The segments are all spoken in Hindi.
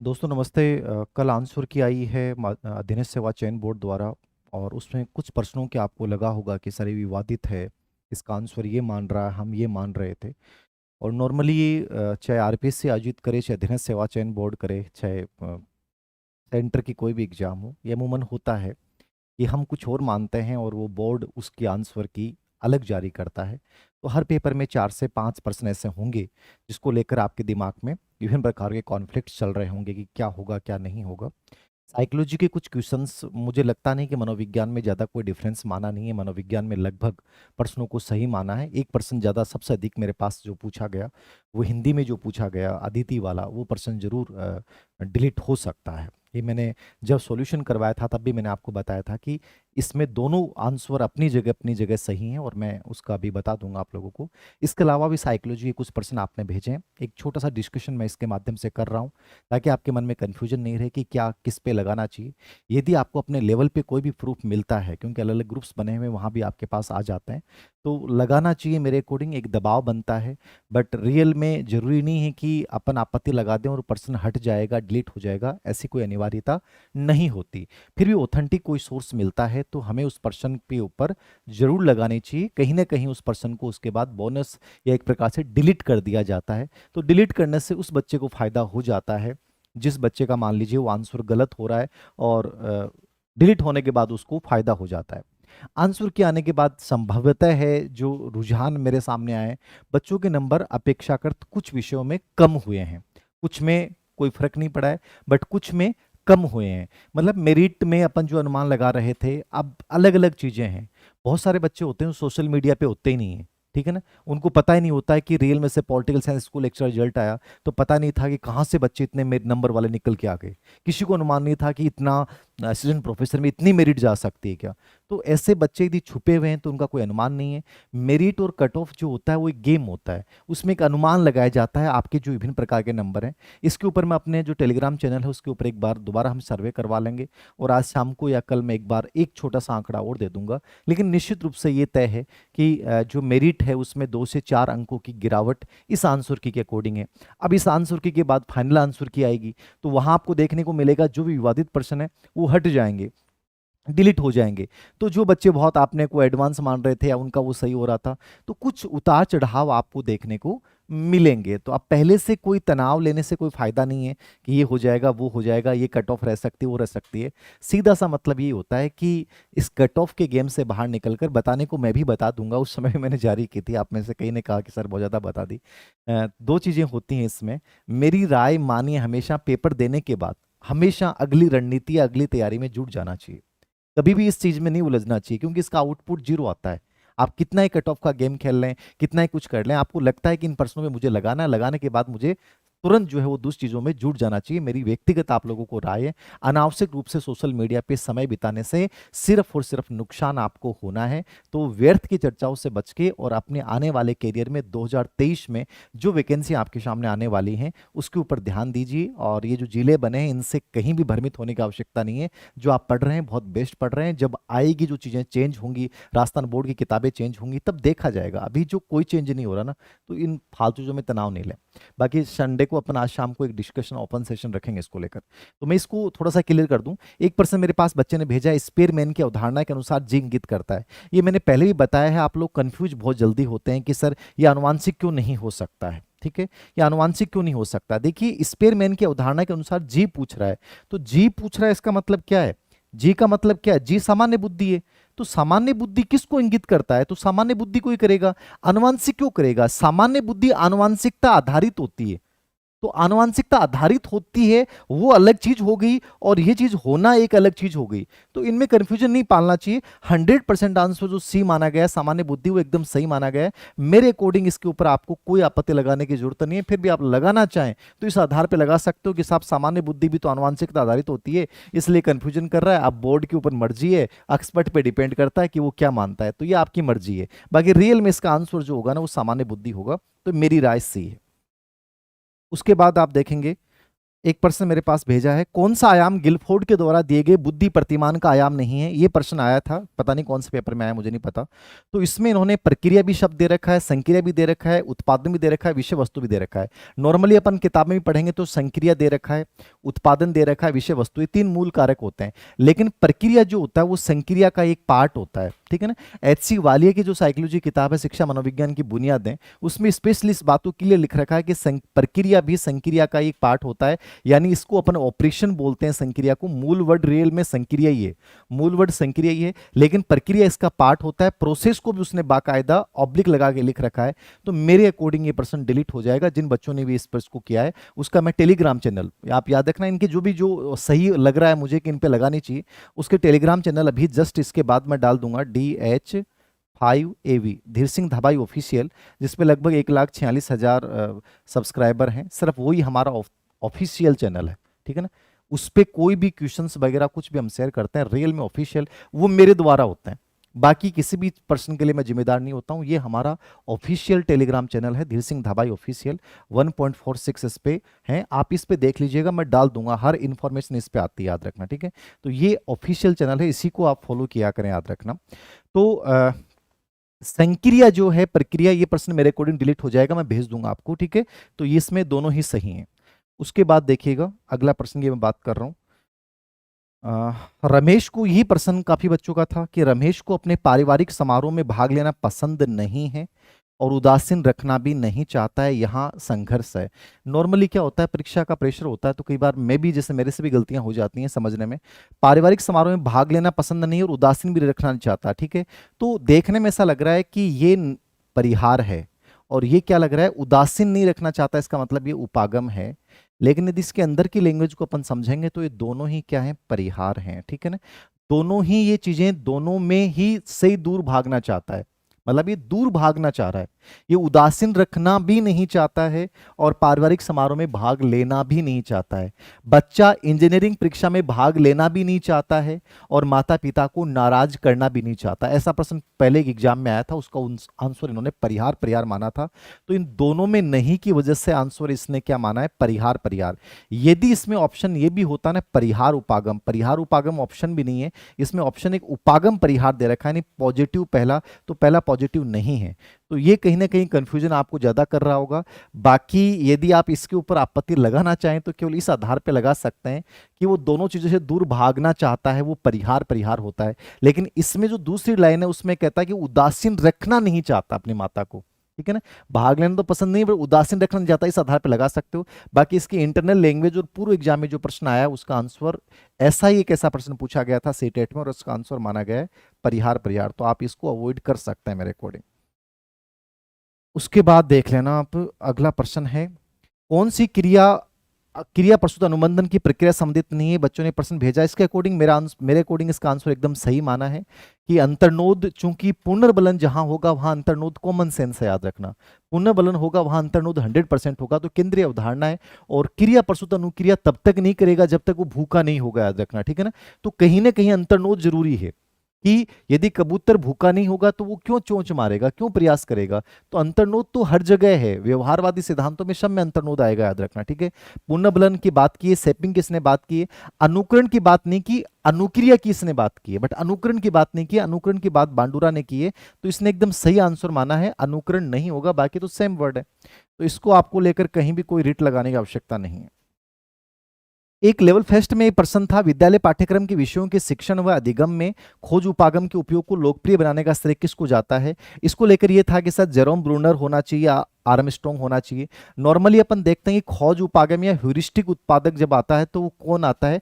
दोस्तों नमस्ते। कल आंसर की आई है अधीनस्थ सेवा चयन बोर्ड द्वारा। और उसमें कुछ प्रश्नों के आपको लगा होगा कि सर ये विवादित है, इसका आंसर ये मान रहा है, हम ये मान रहे थे। और नॉर्मली ये चाहे आरपीएससी आयोजित करे, चाहे अधीनस्थ सेवा चयन बोर्ड करे, चाहे सेंटर की कोई भी एग्जाम हो, ये अमूमन होता है कि हम कुछ और मानते हैं और वो बोर्ड उसकी आंसर की अलग जारी करता है। तो हर पेपर में 4 से 5 प्रश्न ऐसे होंगे जिसको लेकर आपके दिमाग में विभिन्न प्रकार के कॉन्फ्लिक्ट चल रहे होंगे कि क्या होगा क्या नहीं होगा। साइकोलॉजी के कुछ क्वेश्चंस, मुझे लगता नहीं कि मनोविज्ञान में ज़्यादा कोई डिफरेंस माना नहीं है। मनोविज्ञान में लगभग प्रश्नों को सही माना है। एक प्रश्न ज़्यादा सबसे अधिक मेरे पास जो पूछा गया, वो हिंदी में जो पूछा गया अदिति वाला, वो प्रश्न जरूर डिलीट हो सकता है। ये मैंने जब सॉल्यूशन करवाया था तब भी मैंने आपको बताया था कि इसमें दोनों आंसर अपनी जगह सही हैं, और मैं उसका भी बता दूंगा आप लोगों को। इसके अलावा भी साइकोलॉजी के कुछ प्रश्न आपने भेजे हैं। एक छोटा सा डिस्कशन मैं इसके माध्यम से कर रहा हूँ ताकि आपके मन में कन्फ्यूजन नहीं रहे कि क्या किस पे लगाना चाहिए। यदि आपको अपने लेवल पे कोई भी प्रूफ मिलता है, क्योंकि अलग अलग ग्रुप्स बने हुए वहाँ भी आपके पास आ जाते हैं, तो लगाना चाहिए। मेरे अकॉर्डिंग एक दबाव बनता है, बट रियल में जरूरी नहीं है कि अपन आपत्ति लगा दें और पर्सन हट जाएगा, डिलीट हो जाएगा, ऐसी कोई अनिवार्यता नहीं होती। फिर भी ऑथेंटिक कोई सोर्स मिलता है तो हमें उस पर्सन के ऊपर जरूर लगानी चाहिए। कहीं ना कहीं उस पर्सन को उसके बाद बोनस या एक प्रकार से डिलीट कर दिया जाता है। तो डिलीट करने से उस बच्चे को फायदा हो जाता है जिस बच्चे का मान लीजिए वो आंसर गलत हो रहा है, और डिलीट होने के बाद उसको फायदा हो जाता है। आंसर के आने के बाद संभवतः है जो रुझान मेरे सामने आए, बच्चों के नंबर अपेक्षाकृत कुछ विषयों में कम हुए हैं। कुछ में कोई फर्क नहीं पड़ा है, बट कुछ में कम हुए हैं। मतलब मेरिट में अपन जो अनुमान लगा रहे थे, अब अलग अलग चीजें हैं। बहुत सारे बच्चे होते हैं सोशल मीडिया पे होते ही नहीं है, ठीक है ना। उनको पता ही नहीं होता है कि रियल में से political science school lecture result आया तो पता नहीं था कि कहाँ से बच्चे इतने नंबर वाले निकल के आ गए। किसी को अनुमान नहीं था कि इतना असिस्टेंट प्रोफेसर में इतनी मेरिट जा सकती है क्या। तो ऐसे बच्चे यदि छुपे हुए हैं तो उनका कोई अनुमान नहीं है। मेरिट और कट ऑफ जो होता है वो एक गेम होता है, उसमें एक अनुमान लगाया जाता है आपके जो विभिन्न प्रकार के नंबर हैं। इसके ऊपर मैं अपने जो टेलीग्राम चैनल है उसके ऊपर एक बार दोबारा हम सर्वे करवा लेंगे, और आज शाम को या कल मैं एक बार एक छोटा सा आंकड़ा और दे दूंगा। लेकिन निश्चित रूप से ये तय है कि जो मेरिट है उसमें 2 से 4 अंकों की गिरावट इस आंसर की के अकॉर्डिंग है। अब इस आंसर की के बाद फाइनल आंसर की आएगी, तो वहां आपको देखने को मिलेगा जो भी विवादित प्रश्न है वो हट जाएंगे, डिलीट हो जाएंगे। तो जो बच्चे बहुत आपने को एडवांस मान रहे थे या उनका वो सही हो रहा था, तो कुछ उतार चढ़ाव आपको देखने को मिलेंगे। तो आप पहले से कोई तनाव लेने से कोई फायदा नहीं है कि ये हो जाएगा वो हो जाएगा, ये कट ऑफ रह सकती है वो रह सकती है। सीधा सा मतलब ये होता है कि इस कट ऑफ के गेम से बाहर निकलकर, बताने को मैं भी बता दूंगा, उस समय भी मैंने जारी की थी, आप में से कई ने कहा कि सर बहुत ज़्यादा बता दी। दो चीज़ें होती हैं इसमें। मेरी राय मानिए, हमेशा पेपर देने के बाद हमेशा अगली रणनीति या अगली तैयारी में जुट जाना चाहिए। कभी भी इस चीज में नहीं उलझना चाहिए, क्योंकि इसका आउटपुट जीरो आता है। आप कितना ही कट ऑफ का गेम खेल लें, कितना ही कुछ कर लें, आपको लगता है कि इन प्रश्नों में मुझे लगाना है, लगाने के बाद मुझे तुरंत जो है वो दूसरी चीजों में जुट जाना चाहिए। मेरी व्यक्तिगत आप लोगों को राय है, अनावश्यक रूप से सोशल मीडिया पे समय बिताने से सिर्फ और सिर्फ नुकसान आपको होना है। तो व्यर्थ की चर्चाओं से बच के और अपने आने वाले करियर में 2023 में जो वैकेंसी आपके सामने आने वाली हैं उसके ऊपर ध्यान दीजिए। और ये जो जिले बने हैं इनसे कहीं भी भ्रमित होने की आवश्यकता नहीं है। जो आप पढ़ रहे हैं बहुत बेस्ट पढ़ रहे हैं। जब आएगी जो चीज़ें चेंज होंगी, राजस्थान बोर्ड की किताबें चेंज होंगी, तब देखा जाएगा। अभी जो कोई चेंज नहीं हो रहा ना, तो इन फालतू चीजों में तनाव नहीं लें। बाकी संडे को अपन आज शाम को एक डिस्कशन ओपन सेशन रखेंगे इसको लेकर। तो मैं इसको थोड़ा सा क्लियर कर दूं। एक पर्सन मेरे पास बच्चे ने भेजा है, स्पेयरमैन की अवधारणा के अनुसार जी इंगित करता है। ये मैंने पहले भी बताया है, आप लोग कंफ्यूज बहुत जल्दी होते हैं कि सर ये आनुवांशिक क्यों नहीं हो सकता है। ठीक है, ये आनुवांशिक क्यों नहीं हो सकता। देखिए, स्पेयरमैन की अवधारणा के अनुसार जी पूछ रहा है, तो जी पूछ रहा है इसका मतलब क्या है। जी का मतलब क्या है, जी सामान्य बुद्धि है। तो सामान्य बुद्धि किसको इंगित करता है, तो सामान्य बुद्धि को ही करेगा। आनुवांशिक क्यों करेगा, सामान्य बुद्धि आनुवांशिकता आधारित होती है। तो आनुवांशिकता आधारित होती है, वो अलग चीज हो गई, और ये चीज होना एक अलग चीज हो गई। तो इनमें कंफ्यूजन नहीं पालना चाहिए। 100% आंसर जो सी माना गया है सामान्य बुद्धि, वो एकदम सही माना गया है। मेरे अकॉर्डिंग इसके ऊपर आपको कोई आपत्ति लगाने की जरूरत नहीं है। फिर भी आप लगाना चाहें तो इस आधार पर लगा सकते हो कि साहब सामान्य बुद्धि भी तो आनुवांशिकता आधारित होती है, इसलिए कंफ्यूजन कर रहा है। आप बोर्ड के ऊपर मर्जी है, एक्सपर्ट पे डिपेंड करता है कि वो क्या मानता है, तो ये आपकी मर्जी है। बाकी रियल में इसका आंसर जो होगा ना वो सामान्य बुद्धि होगा। तो मेरी राय सी है। उसके बाद आप देखेंगे एक प्रश्न मेरे पास भेजा है, कौन सा आयाम गिलफोर्ड के द्वारा दिए गए बुद्धि प्रतिमान का आयाम नहीं है। ये प्रश्न आया था, पता नहीं कौन से पेपर में आया, मुझे नहीं पता। तो इसमें इन्होंने प्रक्रिया भी शब्द दे रखा है, संक्रिया भी दे रखा है, उत्पादन भी दे रखा है, विषय वस्तु भी दे रखा है। नॉर्मली अपन किताब में भी पढ़ेंगे तो संक्रिया दे रखा है, उत्पादन दे रखा है, विषय वस्तु, ये 3 मूल कारक होते हैं। लेकिन प्रक्रिया जो होता है वो संक्रिया का एक पार्ट होता है, ठीक है ना। एच.सी. वालिया की जो साइकोलॉजी किताब है, शिक्षा मनोविज्ञान की बुनियादें, उसमें स्पेशली इस बात को क्लियर लिख रखा है कि प्रक्रिया भी संक्रिया का एक पार्ट होता है। यानी इसको अपन ऑपरेशन बोलते हैं संक्रिया को, मूल वर्ड रियल में संक्रिया ही है, मूल वर्ड संक्रिया ही है, लेकिन प्रक्रिया इसका पार्ट होता है। प्रोसेस को भी उसने बाकायदा ऑब्लिक लगा के लिख रखा है। तो मेरे अकॉर्डिंग ये प्रश्न डिलीट हो जाएगा। जिन बच्चों ने भी इस प्रश्न को किया है उसका मैं टेलीग्राम चैनल, आप याद रखना, इनके जो सही लग रहा है मुझे कि इन पे लगानी चाहिए, उसके टेलीग्राम चैनल अभी जस्ट इसके बाद मैं डाल दूंगा, DH5AV धीर सिंह धाबाई ऑफिशियल, जिसपे लगभग 1,46,000 सब्सक्राइबर हैं। सिर्फ वही हमारा ऑफिशियल चैनल है, ठीक है ना। उस पे कोई भी क्वेश्चंस वगैरह कुछ भी हम शेयर करते हैं रियल में ऑफिशियल, वो मेरे द्वारा होते हैं। बाकी किसी भी पर्सन के लिए मैं जिम्मेदार नहीं होता हूं। ये हमारा ऑफिशियल टेलीग्राम चैनल है, धीर सिंह धाबाई ऑफिशियल, 1.46 इस पे है, आप इस पे देख लीजिएगा, मैं डाल दूंगा, हर इंफॉर्मेशन इस पे आती है, याद रखना, ठीक है। तो ये ऑफिशियल चैनल है, इसी को आप फॉलो किया करें, याद रखना। तो संक्रिया जो है प्रक्रिया, ये प्रश्न मेरे अकॉर्डिंग डिलीट हो जाएगा, मैं भेज दूंगा आपको, ठीक है। तो ये इसमें दोनों ही सही हैं। उसके बाद देखिएगा अगला प्रश्न, ये मैं बात कर रहा हूं, रमेश को, यही प्रश्न काफी बच्चों का था कि रमेश को अपने पारिवारिक समारोह में भाग लेना पसंद नहीं है और उदासीन रखना भी नहीं चाहता है, यहाँ संघर्ष है। नॉर्मली क्या होता है, परीक्षा का प्रेशर होता है, तो कई बार मैं भी, जैसे मेरे से भी गलतियां हो जाती हैं समझने में। पारिवारिक समारोह में भाग लेना पसंद नहीं और उदासीन भी रखना नहीं चाहता, ठीक है। तो देखने में ऐसा लग रहा है कि ये परिहार है, और ये क्या लग रहा है, उदासीन नहीं रखना चाहता, इसका मतलब ये उपागम है। लेकिन यदि इसके अंदर की लैंग्वेज को अपन समझेंगे तो ये दोनों ही क्या है, परिहार हैं, ठीक है ना। दोनों ही ये चीजें, दोनों में ही से दूर भागना चाहता है, मतलब ये दूर भागना चाह रहा है, ये उदासीन रखना भी नहीं चाहता है और पारिवारिक समारोह में भाग लेना भी नहीं चाहता है। बच्चा इंजीनियरिंग परीक्षा में भाग लेना भी नहीं चाहता है और माता पिता को नाराज करना भी नहीं चाहता। ऐसा प्रश्न पहले एक एग्जाम में आया था, उसका आंसर इन्होंने परिहार परिहार माना था। तो इन दोनों में नहीं की वजह से आंसर इसने क्या माना है, परिहार परिहार। यदि इसमें ऑप्शन ये भी होता ना परिहार उपागम, परिहार उपागम ऑप्शन भी नहीं है, इसमें ऑप्शन एक उपागम परिहार दे रखा है, यानी पॉजिटिव पहला, तो पहला पॉजिटिव नहीं है। तो ये कहीं ना कहीं कंफ्यूजन आपको ज्यादा कर रहा होगा। बाकी यदि आप इसके ऊपर आपत्ति लगाना चाहें तो केवल इस आधार पे लगा सकते हैं कि वो दोनों चीजों से दूर भागना चाहता है, वो परिहार परिहार होता है। लेकिन इसमें जो दूसरी लाइन है उसमें कहता है कि उदासीन रखना नहीं चाहता अपनी माता को, ठीक है ना। भाग लेना तो पसंद नहीं, पर उदासीन रखना नहीं चाहता, इस आधार पर लगा सकते हो। बाकी इसकी इंटरनल लैंग्वेज और पूर्व एग्जाम में जो प्रश्न आया उसका आंसर ऐसा ही, एक ऐसा प्रश्न पूछा गया था सीटेट में और उसका आंसर माना गया है परिहार परिहार। तो आप इसको अवॉइड कर सकते हैं मेरे अकॉर्डिंग। उसके बाद देख लेना आप, अगला प्रश्न है, कौन सी क्रिया क्रिया प्रस्तुत अनुबंधन की प्रक्रिया संबंधित नहीं है। बच्चों ने प्रश्न भेजा, इसके अकॉर्डिंग मेरे अकॉर्डिंग इसका आंसर एकदम सही माना है कि अंतर्नोद, चूंकि पुनर्बलन जहां होगा वहां अंतर्नोद, कॉमन सेंस है, याद रखना, पुनर्बलन होगा वहां अंतर्नोद 100% होगा, तो केंद्रीय अवधारणा है। और क्रिया प्रस्तुत अनुक्रिया तब तक नहीं करेगा जब तक वो भूखा नहीं होगा, याद रखना, ठीक है ना। तो कहीं ना कहीं अंतर्नोद जरूरी है कि यदि कबूतर भूखा नहीं होगा तो वो क्यों चोंच मारेगा, क्यों प्रयास करेगा। तो अंतर्नोद तो हर जगह है, व्यवहारवादी सिद्धांतों में सब में अंतर्नोद आएगा, याद रखना, ठीक है। पुनर्बलन की बात की है, सेपिंग किसने बात की है, अनुकरण की बात नहीं की, अनुक्रिया की इसने बात की है, बट अनुकरण की बात नहीं की, अनुकरण की बात बांडुरा ने की है। तो इसने एकदम सही आंसर माना है, अनुकरण नहीं होगा, बाकी तो सेम वर्ड है। तो इसको आपको लेकर कहीं भी कोई रिट लगाने की आवश्यकता नहीं है। एक लेवल फेस्ट में प्रश्न था, विद्यालय पाठ्यक्रम के विषयों के शिक्षण व अधिगम में खोज उपागम के उपयोग को लोकप्रिय बनाने का श्रेय किसको जाता है। इसको लेकर यह था कि सर जेरोम ब्रूनर होना चाहिए या आर्मस्ट्रॉन्ग होना चाहिए। नॉर्मली अपन देखते हैं कि खोज उपागम या ह्यूरिस्टिक उत्पादक जब आता है तो वो कौन आता है,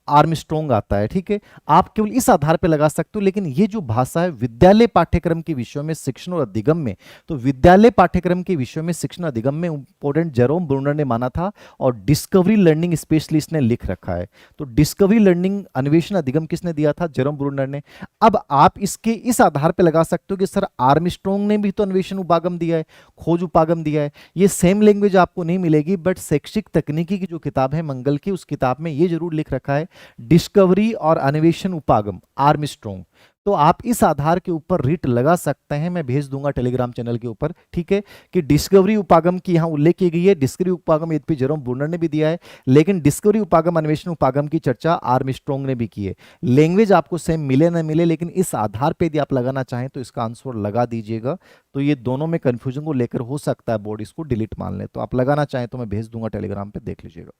आर्मस्ट्रॉन्ग आता है, ठीक है। आप केवल इस आधार पर लगा सकते हो। लेकिन ये जो भाषा है विद्यालय पाठ्यक्रम के विषयों में शिक्षण और अधिगम में, तो विद्यालय पाठ्यक्रम के विषयों में शिक्षण अधिगम में इंपॉर्टेंट जेरोम ब्रूनर ने माना था और डिस्कवरी लर्निंग स्पेशलिस्ट ने लिख रखा है। तो डिस्कवरी लर्निंग अन्वेषण अधिगम किसने दिया था, जेरोम ब्रूनर ने। अब आप इसके इस आधार पर लगा सकते हो कि सर आर्मस्ट्रॉन्ग ने भी तो अन्वेषण उपागम दिया है, खोज उपागम दिया है। ये सेम लैंग्वेज आपको नहीं मिलेगी, बट शैक्षिक तकनीकी की जो किताब है मंगल की, उस किताब में ये जरूर लिख रखा है डिस्कवरी और अन्वेषण उपागम, आर्मस्ट्रॉन्ग। तो आप इस आधार के ऊपर रीट लगा सकते हैं, मैं भेज दूंगा टेलीग्राम चैनल के ऊपर, ठीक है, कि डिस्कवरी उपागम की यहां उल्लेख की गई है। डिस्कवरी उपागम यद्यपि जेरोम ब्रूनर ने भी दिया है, लेकिन डिस्कवरी उपागम अन्वेषण उपागम की चर्चा आर्मस्ट्रॉन्ग ने भी की है। लैंग्वेज आपको सेम मिले ना मिले, लेकिन इस आधार पर यदि आप लगाना चाहें तो इसका आंसर लगा दीजिएगा। तो ये दोनों में कंफ्यूजन को लेकर हो सकता है बोर्ड इसको डिलीट मान ले, तो आप लगाना चाहें तो मैं भेज दूंगा टेलीग्राम पे, देख लीजिएगा।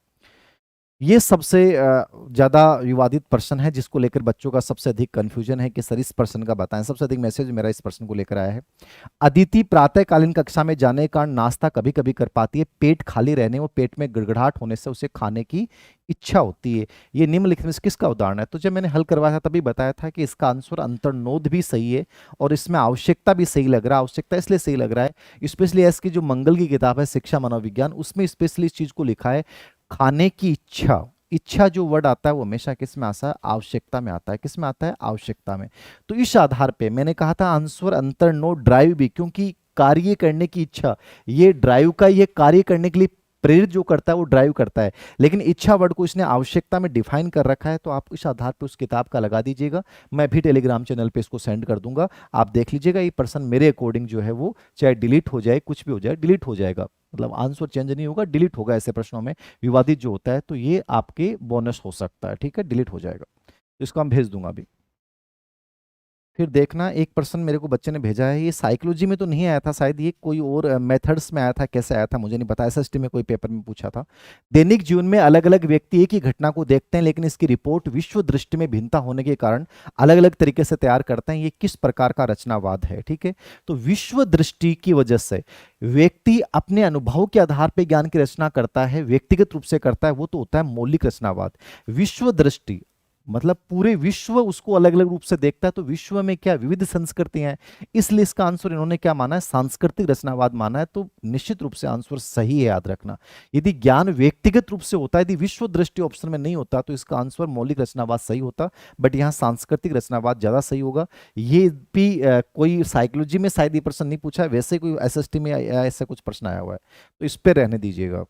ये सबसे ज़्यादा विवादित प्रश्न है, जिसको लेकर बच्चों का सबसे अधिक कंफ्यूजन है कि सर इस प्रश्न का बताएं। सबसे अधिक मैसेज मेरा इस प्रश्न को लेकर आया है। अदिति प्रातःकालीन कक्षा में जाने के कारण नाश्ता कभी कभी कर पाती है, पेट खाली रहने व पेट में गिड़गिड़ाहट होने से उसे खाने की इच्छा होती है। ये निम्नलिखित में से किसका उदाहरण है? तो जब मैंने हल करवाया था तभी बताया था कि इसका आंसर अंतर्नोद भी सही है और इसमें आवश्यकता भी सही लग रहा है। आवश्यकता इसलिए सही लग रहा है, स्पेशली एस की जो मंगल की किताब है शिक्षा मनोविज्ञान, उसमें स्पेशली इस चीज को लिखा है, खाने की इच्छा। इच्छा जो वर्ड आता है वो हमेशा किस में आता है? आवश्यकता में आता है। किस में आता है? आवश्यकता में। तो इस आधार पे मैंने कहा था आंसर अंतर्नोद ड्राइव भी, क्योंकि कार्य करने की इच्छा, ये ड्राइव का, ये कार्य करने के लिए प्रेरित जो करता है वो ड्राइव करता है, लेकिन इच्छा वर्ड को इसने आवश्यकता में डिफाइन कर रखा है। तो आप इस आधार पे उस किताब का लगा दीजिएगा, मैं भी टेलीग्राम चैनल पे इसको सेंड कर दूंगा, आप देख लीजिएगा। ये पर्सन मेरे अकॉर्डिंग जो है वो चाहे डिलीट हो जाए, कुछ भी हो जाए, डिलीट हो जाएगा, मतलब आंसर चेंज नहीं होगा, डिलीट होगा। ऐसे प्रश्नों में विवादित जो होता है तो ये आपके बोनस हो सकता है, ठीक है, डिलीट हो जाएगा। तो इसको हम भेज दूंगा अभी। फिर देखना, एक पर्सन मेरे को बच्चे ने भेजा है, ये साइकोलॉजी में तो नहीं आया था शायद, ये कोई और मेथड्स में आया था, कैसे आया था मुझे नहीं पता, एसएसटी में कोई पेपर में पूछा था। दैनिक जीवन में अलग अलग व्यक्ति एक ही घटना को देखते हैं, लेकिन इसकी रिपोर्ट विश्व दृष्टि में भिन्नता होने के कारण अलग अलग तरीके से तैयार करते हैं, ये किस प्रकार का रचनावाद है? ठीक है, तो विश्व दृष्टि की वजह से व्यक्ति अपने अनुभव के आधार पर ज्ञान की रचना करता है, व्यक्तिगत रूप से करता है, वो तो होता है मौलिक रचनावाद। विश्व दृष्टि मतलब पूरे विश्व उसको अलग अलग रूप से देखता है, तो विश्व में क्या विविध संस्कृतियां हैं, इसलिए इसका आंसर इन्होंने क्या माना है? सांस्कृतिक रचनावाद माना है। तो निश्चित रूप से आंसर सही है, याद रखना। यदि ज्ञान व्यक्तिगत रूप से होता, यदि विश्व दृष्टि ऑप्शन में नहीं होता, तो इसका आंसर मौलिक रचनावाद सही होता, बट यहाँ सांस्कृतिक रचनावाद ज्यादा सही होगा। ये भी कोई साइकोलॉजी में शायद ये प्रश्न नहीं पूछा है, वैसे कोई एसएसटी में ऐसा कुछ प्रश्न आया हुआ है, तो इस पे रहने दीजिएगा।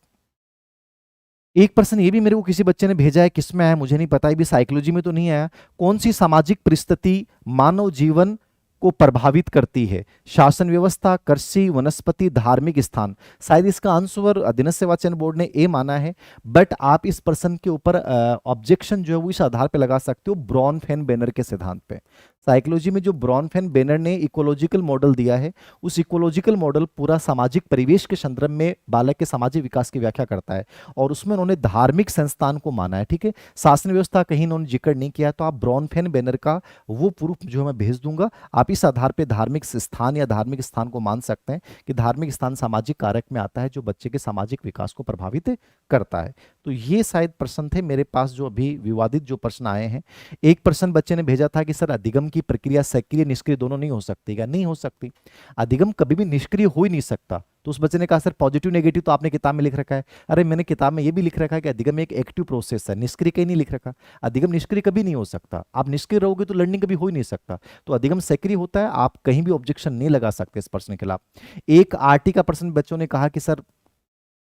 एक पर्सन ये भी मेरे को किसी बच्चे ने भेजा है, किसमें आया मुझे नहीं पता, ये भी साइकोलॉजी में तो नहीं आया। कौन सी सामाजिक परिस्थिति मानव जीवन को प्रभावित करती है? शासन व्यवस्था, कृषि, वनस्पति, धार्मिक स्थान। शायद इसका आंसर अधीनस्थ सेवा चयन बोर्ड ने ए माना है, बट आप इस पर्सन के ऊपर ऑब्जेक्शन जो है वो इस आधार पे लगा सकते हो, ब्रॉन फेन बेनर के सिद्धांत पे। साइकोलॉजी में जो ब्रॉन फेन बेनर ने इकोलॉजिकल मॉडल दिया है, उस इकोलॉजिकल मॉडल पूरा सामाजिक परिवेश के संदर्भ में बालक के सामाजिक विकास की व्याख्या करता है, और उसमें उन्होंने धार्मिक संस्थान को माना है। ठीक है, शासन व्यवस्था कहीं उन्होंने जिक्र नहीं किया, तो आप ब्रॉन फेन बेनर का वो प्रूफ जो है मैं भेज दूंगा, आप इस आधार पर धार्मिक स्थान या धार्मिक स्थान को मान सकते हैं कि धार्मिक स्थान सामाजिक कारक में आता है जो बच्चे के सामाजिक विकास को प्रभावित करता है। तो ये शायद प्रश्न थे मेरे पास जो अभी विवादित जो प्रश्न आए हैं। एक प्रश्न बच्चे ने भेजा था कि सर अधिगम की प्रक्रिया सक्रिय निष्क्रिय दोनों नहीं हो सकती क्या? नहीं हो सकती, अधिगम कभी भी निष्क्रिय हो ही नहीं सकता। तो उस बच्चे ने कहा सर पॉजिटिव नेगेटिव तो आपने किताब में लिख रखा है। अरे मैंने किताब में ये भी लिख रखा है कि अधिगम एक एक्टिव प्रोसेस है, निष्क्रिय कहीं नहीं लिख रखा। अधिगम निष्क्रिय कभी नहीं हो सकता, आप निष्क्रिय रहोगे तो लर्निंग कभी हो ही नहीं सकता। तो अधिगम सक्रिय होता है, आप कहीं भी ऑब्जेक्शन नहीं लगा सकते इस प्रश्न के खिलाफ। एक आरटी का प्रश्न बच्चों ने कहा कि सर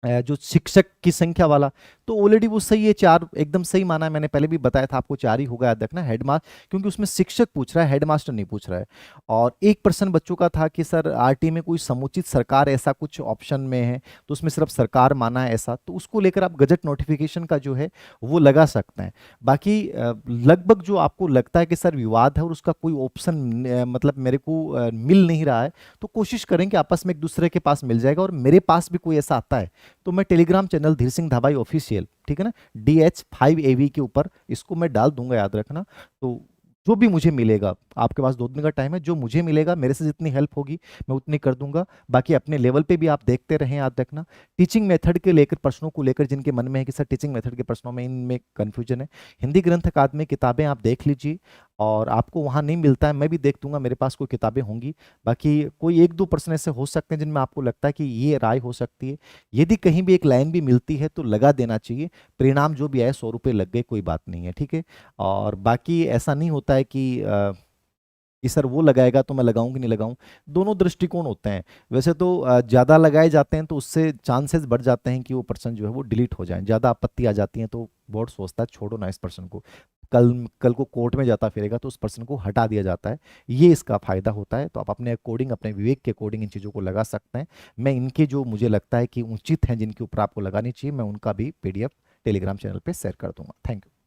जो शिक्षक की संख्या वाला, तो ऑलरेडी वो सही है, 4 एकदम सही माना है, मैंने पहले भी बताया था आपको, 4 ही होगा, याद रखना। हेडमास्टर, क्योंकि उसमें शिक्षक पूछ रहा है, हेडमास्टर नहीं पूछ रहा है। और एक प्रश्न बच्चों का था कि सर आरटी में कोई समुचित सरकार ऐसा कुछ ऑप्शन में है, तो उसमें सिर्फ सरकार माना है ऐसा, तो उसको लेकर आप गजट नोटिफिकेशन का जो है वो लगा सकते हैं। बाकी लगभग जो आपको लगता है कि सर विवाद है और उसका कोई ऑप्शन मतलब मेरे को मिल नहीं रहा है, तो कोशिश करें कि आपस में एक दूसरे के पास मिल जाएगा। और मेरे पास भी कोई ऐसा आता है तो मैं टेलीग्राम चैनल धीर सिंह धाबाई ऑफिशियल, ठीक है ना, DH5AV के ऊपर इसको मैं डाल दूंगा, याद रखना। तो जो भी मुझे मिलेगा, आपके पास 2 दिन का टाइम है, जो मुझे मिलेगा, मेरे से जितनी हेल्प होगी मैं उतनी कर दूंगा। बाकी अपने लेवल पे भी आप देखते रहें, याद रखना। टीचिंग मेथड के लेकर प्रश्नों को लेकर जिनके मन में है कि सर टीचिंग मेथड के प्रश्नों में इनमें कन्फ्यूजन है, हिंदी ग्रंथ अकादमी किताबें आप देख लीजिए, और आपको वहाँ नहीं मिलता है मैं भी देख दूंगा, मेरे पास कोई किताबें होंगी। बाकी कोई 1-2 प्रश्न ऐसे हो सकते हैं जिनमें आपको लगता है कि ये राय हो सकती है, यदि कहीं भी एक लाइन भी मिलती है तो लगा देना चाहिए। परिणाम जो भी आए 100 रुपये लग गए, कोई बात नहीं है, ठीक है। और बाकी ऐसा नहीं होता है कि सर वो लगाएगा तो मैं लगाऊं कि नहीं लगाऊं, दोनों दृष्टिकोण होते हैं। वैसे तो ज़्यादा लगाए जाते हैं तो उससे चांसेस बढ़ जाते हैं कि वो पर्सन जो है वो डिलीट हो जाए, ज़्यादा आपत्ति आ जाती है तो बोर्ड सोचता है छोड़ो ना इस पर्सन को, कल कल को कोर्ट में जाता फिरेगा तो उस पर्सन को हटा दिया जाता है, ये इसका फायदा होता है। तो आप अपने अकॉर्डिंग, अपने विवेक के अकॉर्डिंग इन चीज़ों को लगा सकते हैं। मैं इनके जो मुझे लगता है कि उचित हैं, जिनके ऊपर आपको लगानी चाहिए, मैं उनका भी PDF टेलीग्राम चैनल पे शेयर कर दूंगा। Thank you.